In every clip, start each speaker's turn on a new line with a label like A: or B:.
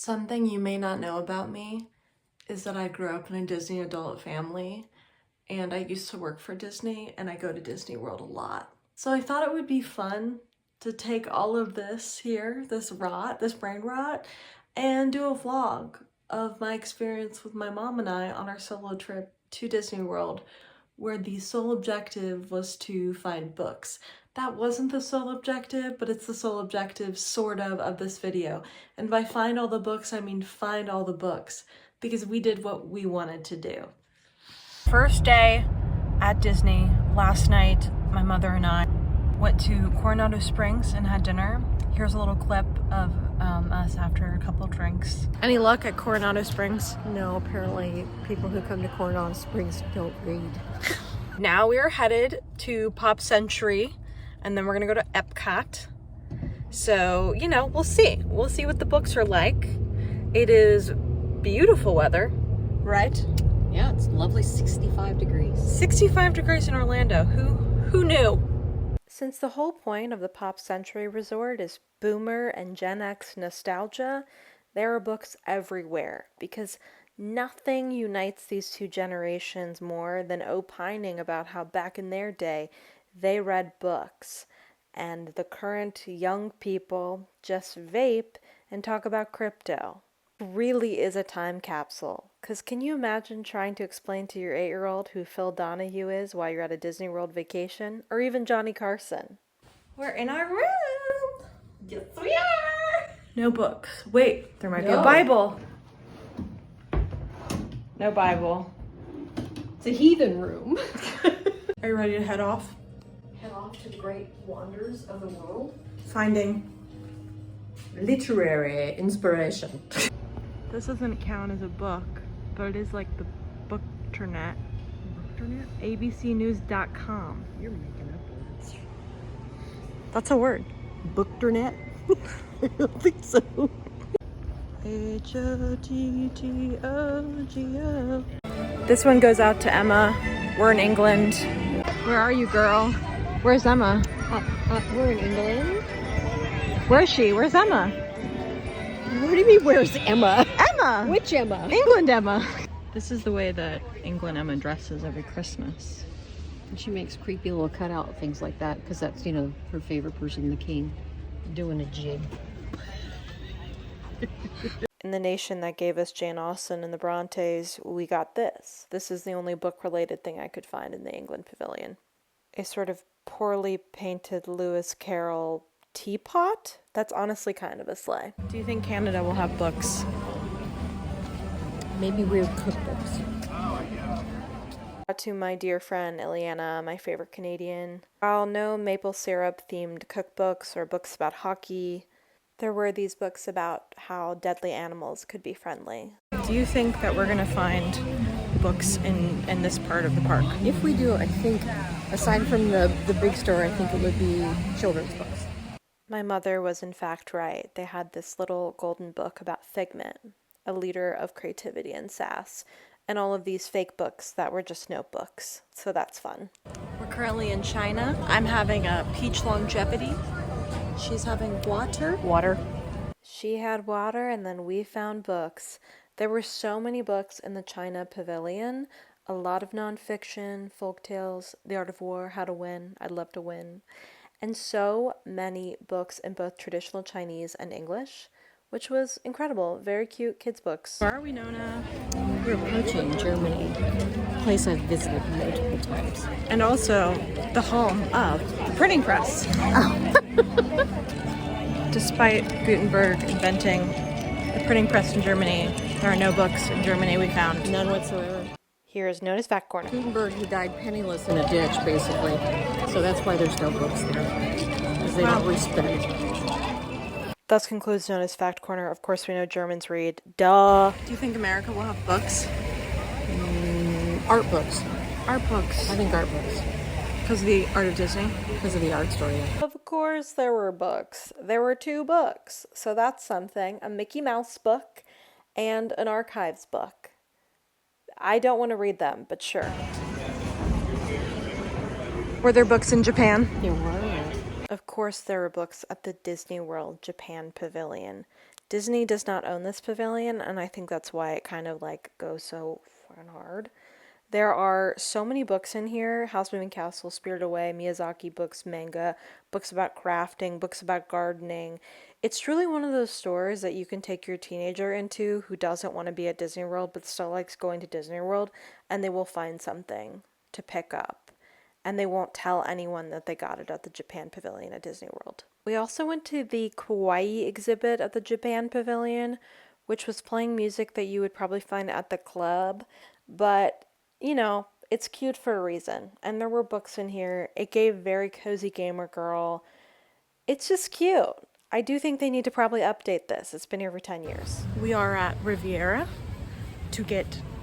A: Something you may not know about me is that I grew up in a Disney adult family, and I used to work for Disney, and I go to Disney World a lot. So I thought it would be fun to take all of this here, this brain rot, and do a vlog of my experience with my mom and I on our solo trip to Disney World, where the sole objective was to find books. That wasn't the sole objective, but it's the sole objective, sort of this video. And by find all the books, I mean find all the books, because we did what we wanted to do. First day at Disney. Last night, my mother and I went to Coronado Springs and had dinner. Here's a little clip of us after a couple drinks. Any luck at Coronado Springs?
B: No, apparently people who come to Coronado Springs don't read.
A: Now we are headed to Pop Century, and then we're gonna go to Epcot. So, you know, we'll see. We'll see what the books are like. It is beautiful weather, right?
B: Yeah, it's lovely 65 degrees.
A: 65 degrees in Orlando. Who knew? Since the whole point of the Pop Century Resort is Boomer and Gen X nostalgia, there are books everywhere, because nothing unites these two generations more than opining about how back in their day they read books, and the current young people just vape and talk about crypto. Really is a time capsule, because can you imagine trying to explain to your 8-year-old who Phil Donahue is while you're at a Disney World vacation, or even Johnny Carson? We're in our room.
B: Yes, we are.
A: No books. Wait, there might be a Bible. No Bible.
B: It's a heathen room.
A: Are you ready to head off?
B: Head off to the great wonders of the world.
A: Finding
B: literary inspiration.
A: This doesn't count as a book, but it is like the bookternet.
B: Bookternet?
A: abcnews.com.
B: You're making up words.
A: That's a word.
B: Bookternet? I don't think so.
A: H-O-T-T-O-G-O. This one goes out to Emma. We're in England. Where are you, girl? Where's Emma?
B: We're in England.
A: Where is she? Where's Emma?
B: What do you mean, where's Emma?
A: Emma!
B: Which Emma?
A: England Emma. This is the way that England Emma dresses every Christmas.
B: And she makes creepy little cutout things like that, because that's, you know, her favorite person, the king, doing a jig.
A: In the nation that gave us Jane Austen and the Brontes, we got this. This is the only book-related thing I could find in the England Pavilion. A sort of poorly painted Lewis Carroll teapot? That's honestly kind of a sleigh. Do you think Canada will have books?
B: Maybe weird cookbooks.
A: To my dear friend Ileana, my favorite Canadian. While no maple syrup themed cookbooks or books about hockey, there were these books about how deadly animals could be friendly. Do you think that we're gonna find books in this part of the park?
B: If we do, I think, aside from the big store, I think it would be children's books.
A: My mother was in fact right. They had this little golden book about Figment, a leader of creativity and sass, and all of these fake books that were just notebooks. So that's fun. We're currently in China. I'm having a peach longevity. She's having water.
B: Water.
A: She had water, and then we found books. There were so many books in the China Pavilion. A lot of nonfiction, folktales, The Art of War, How to Win, I'd Love to Win. And so many books in both traditional Chinese and English, which was incredible. Very cute kids' books. Where are we, Nona?
B: We're approaching Germany, a place I've visited multiple times.
A: And also the home of the printing press.
B: Oh.
A: Despite Gutenberg inventing the printing press in Germany, there are no books in Germany we found.
B: None whatsoever.
A: Here is Nona's Fact Corner.
B: Gutenberg, he died penniless in a ditch, basically. So that's why there's no books there, because they don't respect.
A: Thus concludes Nona's Fact Corner. Of course, we know Germans read. Duh. Do you think America will have books?
B: Art books.
A: Art books.
B: I think art books.
A: Because of the art of Disney?
B: Because of the art story. Yeah.
A: Of course there were books. There were 2 books. So that's something. A Mickey Mouse book and an archives book. I don't want to read them, but sure. Were there books in Japan?
B: There were.
A: Of course there were books at the Disney World Japan Pavilion.
C: Disney does not own this pavilion, and I think that's why it kind of like goes so far and hard. There are so many books in here: House Moving Castle, Spirited Away, Miyazaki books, manga, books about crafting, books about gardening. It's truly one of those stores that you can take your teenager into who doesn't want to be at Disney World but still likes going to Disney World, and they will find something to pick up. And they won't tell anyone that they got it at the Japan Pavilion at Disney World. We also went to the Kawaii exhibit at the Japan Pavilion, which was playing music that you would probably find at the club, but you know, it's cute for a reason. And there were books in here. It gave very cozy gamer girl. It's just cute. I do think they need to probably update this. It's been here for 10 years. We are at Riviera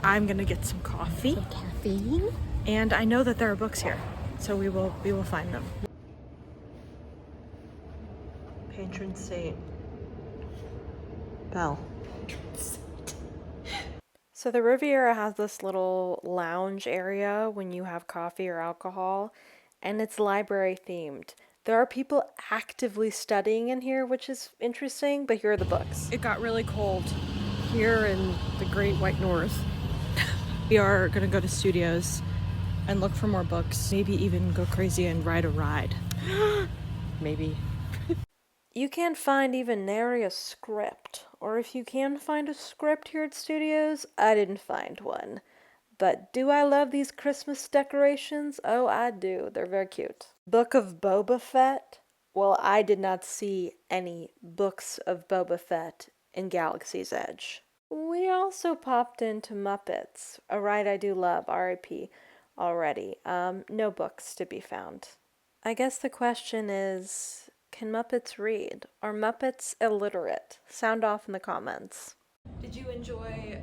C: I'm gonna get some coffee.
B: Some caffeine.
C: And I know that there are books here, so we will find them. Patron saint. Belle. So the Riviera has this little lounge area when you have coffee or alcohol, and it's library themed. There are people actively studying in here, which is interesting, but here are the books.
B: It got really cold here in the Great White North. We are gonna go to studios and look for more books, maybe even go crazy and ride a ride. Maybe.
C: You can't find even nary a script, or if you can find a script here at Studios, I didn't find one. But do I love these Christmas decorations? Oh, I do. They're very cute. Book of Boba Fett? Well, I did not see any books of Boba Fett in Galaxy's Edge. We also popped into Muppets, a ride I do love, R.I.P. already. No books to be found. I guess the question is, can Muppets read? Are Muppets illiterate? Sound off in the comments. Did you enjoy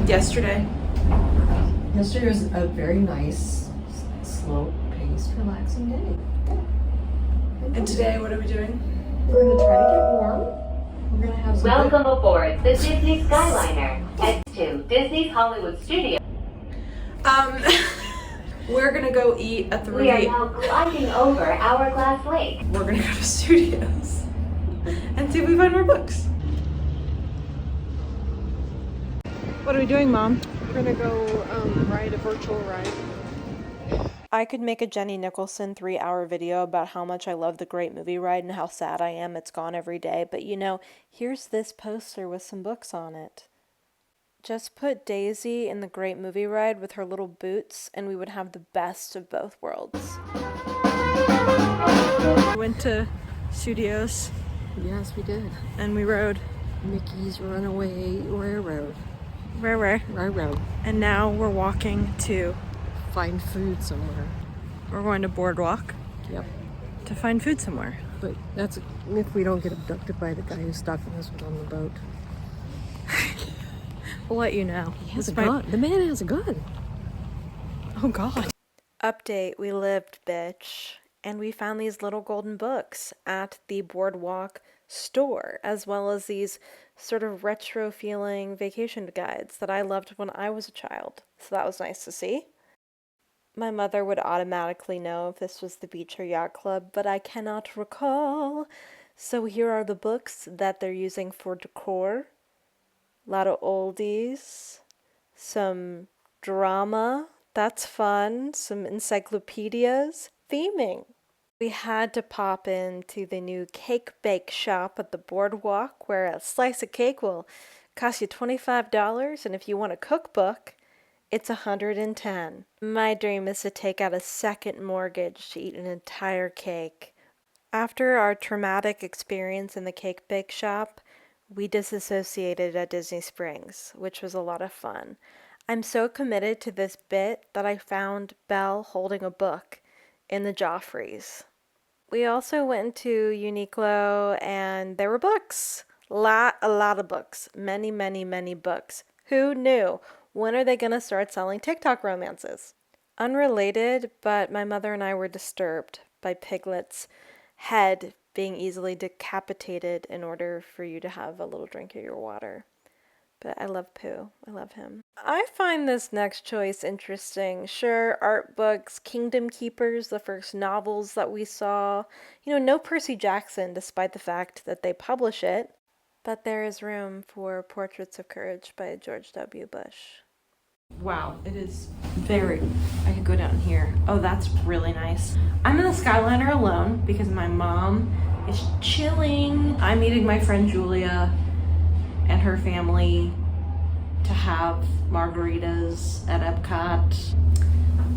C: yesterday?
B: Yesterday was a very nice, slow-paced, relaxing day.
C: And today, what are we doing?
B: We're gonna try to get warm. We're gonna have some
D: Welcome aboard the Disney Skyliner. Head to Disney's Hollywood Studios.
C: We're gonna go eat at the
D: We are
C: Riviera.
D: now gliding over Hourglass Lake.
C: We're gonna go to Studios and see if we find more books. What are we doing, Mom?
B: We're gonna go ride a virtual ride.
C: I could make a Jenny Nicholson 3-hour video about how much I love the Great Movie Ride and how sad I am it's gone every day, but you know, here's this poster with some books on it. Just put Daisy in the Great Movie Ride with her little boots, and we would have the best of both worlds. We went to Studios,
B: Yes, we did.
C: and we rode
B: Mickey's Runaway Railroad.
C: Railroad. And now we're walking to,
B: Find food somewhere.
C: we're going to Boardwalk
B: Yep.
C: to find food somewhere.
B: But that's if we don't get abducted by the guy who's stalking us on the boat.
C: We'll let you know.
B: He has a gun. The man has a gun.
C: Oh, God. Update, we lived, bitch. And we found these little golden books at the Boardwalk store, as well as these sort of retro feeling vacation guides that I loved when I was a child. So that was nice to see. My mother would automatically know if this was the Beach or Yacht Club, but I cannot recall. So here are the books that they're using for decor. A lot of oldies, some drama, that's fun, some encyclopedias, theming. We had to pop into the new cake bake shop at the Boardwalk, where a slice of cake will cost you $25, and if you want a cookbook, it's $110. My dream is to take out a second mortgage to eat an entire cake. After our traumatic experience in the cake bake shop, we disassociated at Disney Springs, which was a lot of fun. I'm so committed to this bit that I found Belle holding a book in the Joffreys. We also went to Uniqlo and there were books. A lot of books. Many, many, many books. Who knew? When are they going to start selling TikTok romances? Unrelated, but my mother and I were disturbed by Piglet's head being easily decapitated in order for you to have a little drink of your water. But I love Pooh. I love him. I find this next choice interesting. Sure, art books, Kingdom Keepers, the first novels that we saw. You know, no Percy Jackson, despite the fact that they publish it. But there is room for Portraits of Courage by George W. Bush.
B: Wow, it is very... I could go down here. Oh, that's really nice. I'm in the Skyliner alone because my mom is chilling. I'm meeting my friend Julia and her family to have margaritas at Epcot.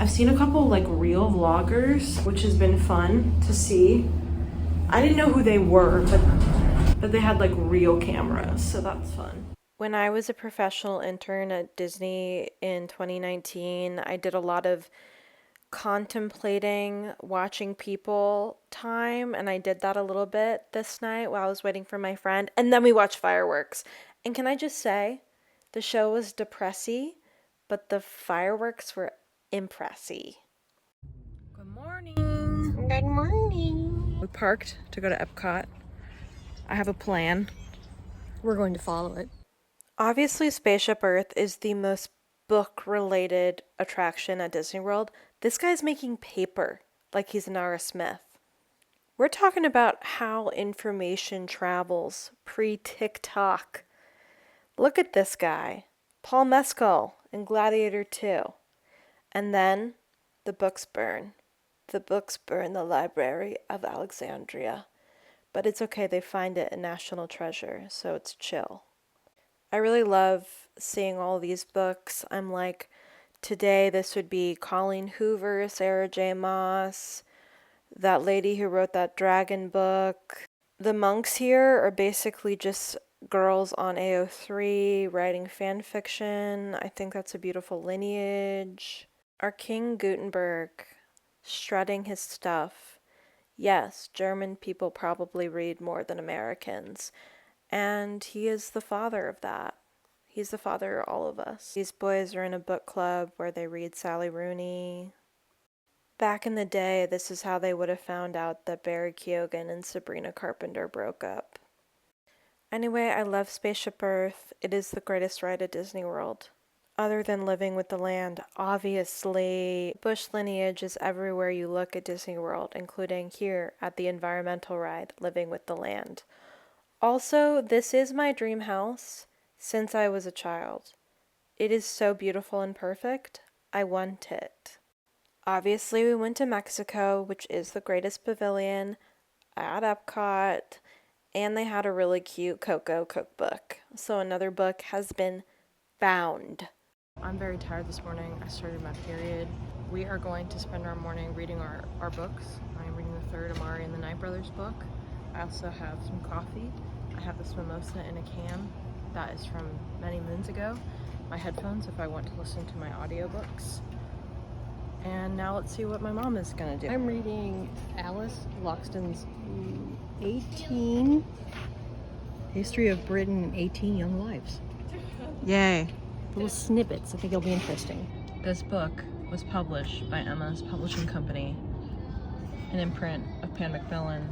B: I've seen a couple like real vloggers, which has been fun to see. I didn't know who they were, but they had like real cameras, so that's fun.
C: When I was a professional intern at Disney in 2019, I did a lot of contemplating, watching people time, and I did that a little bit this night while I was waiting for my friend, and then we watched fireworks. And can I just say, the show was depressy, but the fireworks were impressy.
B: Good morning.
C: Good morning.
B: We parked to go to Epcot. I have a plan. We're going to follow it.
C: Obviously, Spaceship Earth is the most book-related attraction at Disney World. This guy's making paper like he's Nara Smith. We're talking about how information travels pre-TikTok. Look at this guy, Paul Mescal in Gladiator 2. And then the books burn. The books burn the Library of Alexandria. But it's okay, they find it a national treasure, so it's chill. I really love seeing all these books. I'm like, today this would be Colleen Hoover, Sarah J. Maas, that lady who wrote that dragon book. The monks here are basically just girls on AO3 writing fan fiction. I think that's a beautiful lineage. Our King Gutenberg, strutting his stuff. Yes, German people probably read more than Americans. And he is the father of that. He's the father of all of us. These boys are in a book club where they read Sally Rooney. Back in the day, this is how they would have found out that Barry Keoghan and Sabrina Carpenter broke up. Anyway, I love Spaceship Earth. It is the greatest ride at Disney World. Other than Living with the Land, obviously, Bush lineage is everywhere you look at Disney World, including here at the environmental ride, Living with the Land. Also, this is my dream house since I was a child. It is so beautiful and perfect. I want it. Obviously, we went to Mexico, which is the greatest pavilion, at Epcot, and they had a really cute Coco cookbook. So another book has been bound.
B: I'm very tired this morning. I started my period. We are going to spend our morning reading our books. I am reading the third Amari and the Knight Brothers book. I also have some coffee. I have this mimosa in a can that is from many moons ago. My headphones if I want to listen to my audiobooks. And now let's see what my mom is gonna do.
E: I'm reading Alice Loxton's 18 History of Britain and 18 Young Lives.
B: Yay.
E: Little snippets. I think it'll be interesting.
B: This book was published by Emma's Publishing Company, an imprint of Pan Macmillan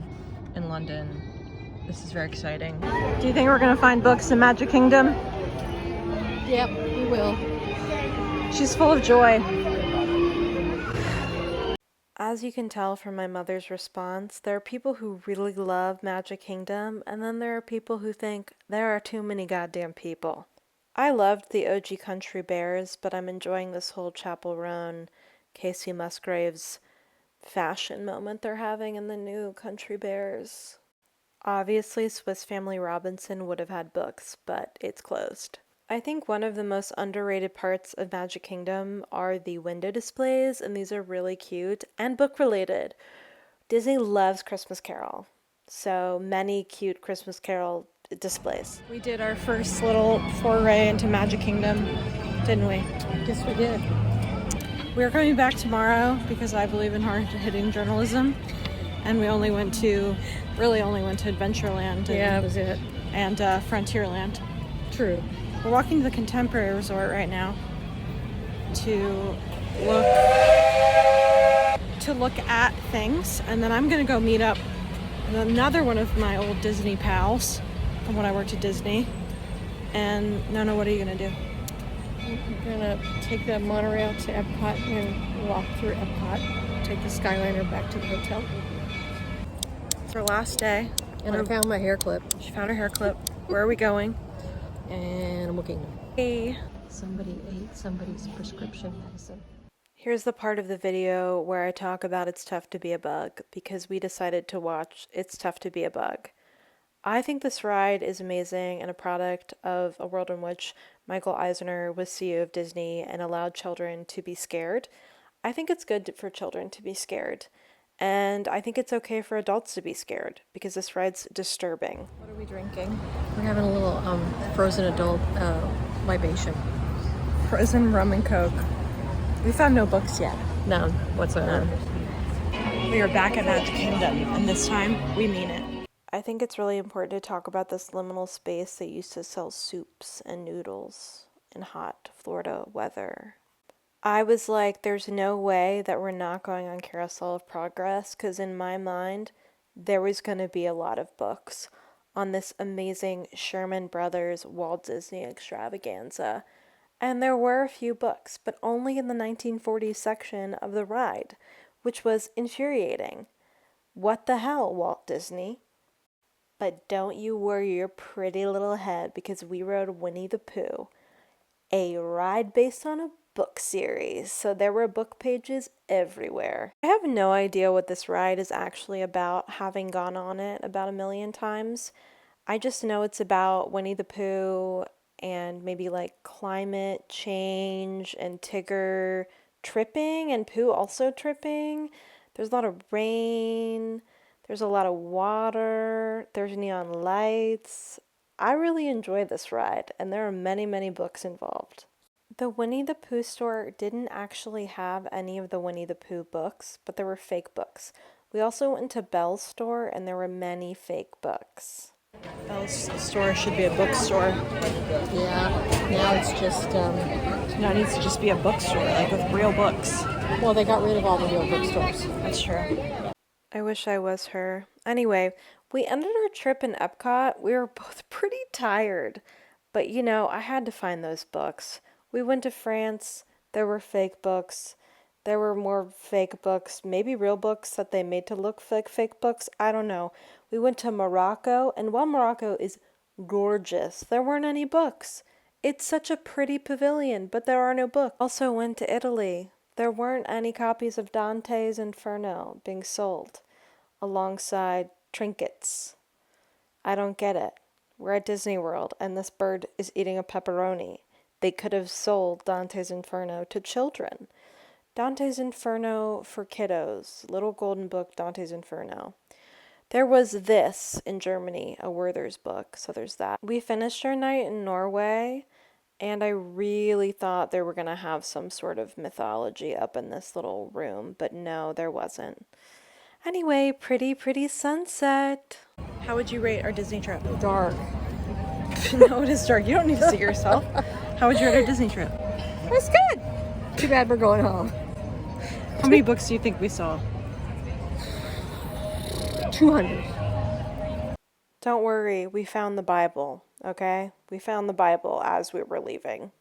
B: in London. This is very exciting. Do you think we're gonna find books in Magic Kingdom?
E: Yep, we will.
B: She's full of joy.
C: As you can tell from my mother's response, there are people who really love Magic Kingdom, and then there are people who think there are too many goddamn people. I loved the OG Country Bears, but I'm enjoying this whole Chapel Roan, Casey Musgraves fashion moment they're having in the new Country Bears. Obviously, Swiss Family Robinson would have had books, but it's closed. I think one of the most underrated parts of Magic Kingdom are the window displays, and these are really cute and book-related. Disney loves Christmas Carol, so many cute Christmas Carol displays.
B: We did our first little foray into Magic Kingdom, didn't we?
E: Yes, we did.
B: We're coming back tomorrow because I believe in hard-hitting journalism, and we only went to Adventureland.
E: Yeah, that was it.
B: And Frontierland.
E: True.
B: We're walking to the Contemporary Resort right now to look at things, and then I'm gonna go meet up with another one of my old Disney pals from when I worked at Disney. And Nona, what are you gonna do?
E: We're gonna take the monorail to Epcot and walk through Epcot. Take the Skyliner back to the hotel.
B: It's our last day.
E: And I found my hair clip.
B: She found her hair clip. Where are we going?
E: Animal Kingdom.
B: Hey.
E: Somebody ate somebody's prescription medicine.
C: Here's the part of the video where I talk about It's Tough to Be a Bug, because we decided to watch It's Tough to Be a Bug. I think this ride is amazing and a product of a world in which Michael Eisner was CEO of Disney and allowed children to be scared. I think it's good for children to be scared. And I think it's okay for adults to be scared, because this ride's disturbing.
B: What are we drinking?
E: We're having a little frozen adult libation.
B: Frozen rum and coke. We found no books yet.
E: None whatsoever.
B: We are back at Magic Kingdom, and this time we mean it.
C: I think it's really important to talk about this liminal space that used to sell soups and noodles in hot Florida weather. I was like, there's no way that we're not going on Carousel of Progress, because in my mind, there was going to be a lot of books on this amazing Sherman Brothers Walt Disney extravaganza. And there were a few books, but only in the 1940s section of the ride, which was infuriating. What the hell, Walt Disney? But don't you worry your pretty little head, because we rode Winnie the Pooh, a ride based on a book series, so there were book pages everywhere. I have no idea what this ride is actually about, having gone on it about 1,000,000 times. I just know it's about Winnie the Pooh and maybe like climate change and Tigger tripping and Pooh also tripping. There's a lot of rain, there's a lot of water, there's neon lights. I really enjoy this ride, and there are many, many books involved. The Winnie the Pooh store didn't actually have any of the Winnie the Pooh books, but there were fake books. We also went to Belle's store, and there were many fake books.
B: Belle's store should be a bookstore.
E: Yeah. Now it's just.
B: Now it needs to just be a bookstore, like with real books.
E: Well, they got rid of all the real bookstores.
B: That's true.
C: I wish I was her. Anyway, we ended our trip in Epcot. We were both pretty tired, but I had to find those books. We went to France. There were fake books. There were more fake books, maybe real books that they made to look like fake books. I don't know. We went to Morocco, and while Morocco is gorgeous, there weren't any books. It's such a pretty pavilion, but there are no books. Also went to Italy. There weren't any copies of Dante's Inferno being sold alongside trinkets. I don't get it. We're at Disney World, and this bird is eating a pepperoni. They could have sold Dante's Inferno to children. Dante's Inferno for kiddos. Little golden book, Dante's Inferno. There was this in Germany, a Werther's book, so there's that. We finished our night in Norway, and I really thought they were going to have some sort of mythology up in this little room, but no, there wasn't. Anyway, pretty sunset.
B: How would you rate our Disney trip?
E: Dark.
B: No, it is dark. You don't need to see yourself. How would you rate our Disney trip?
E: That's good. Too bad we're going home.
B: How many books do you think we saw?
E: 200.
C: Don't worry, we found the Bible, okay? We found the Bible as we were leaving.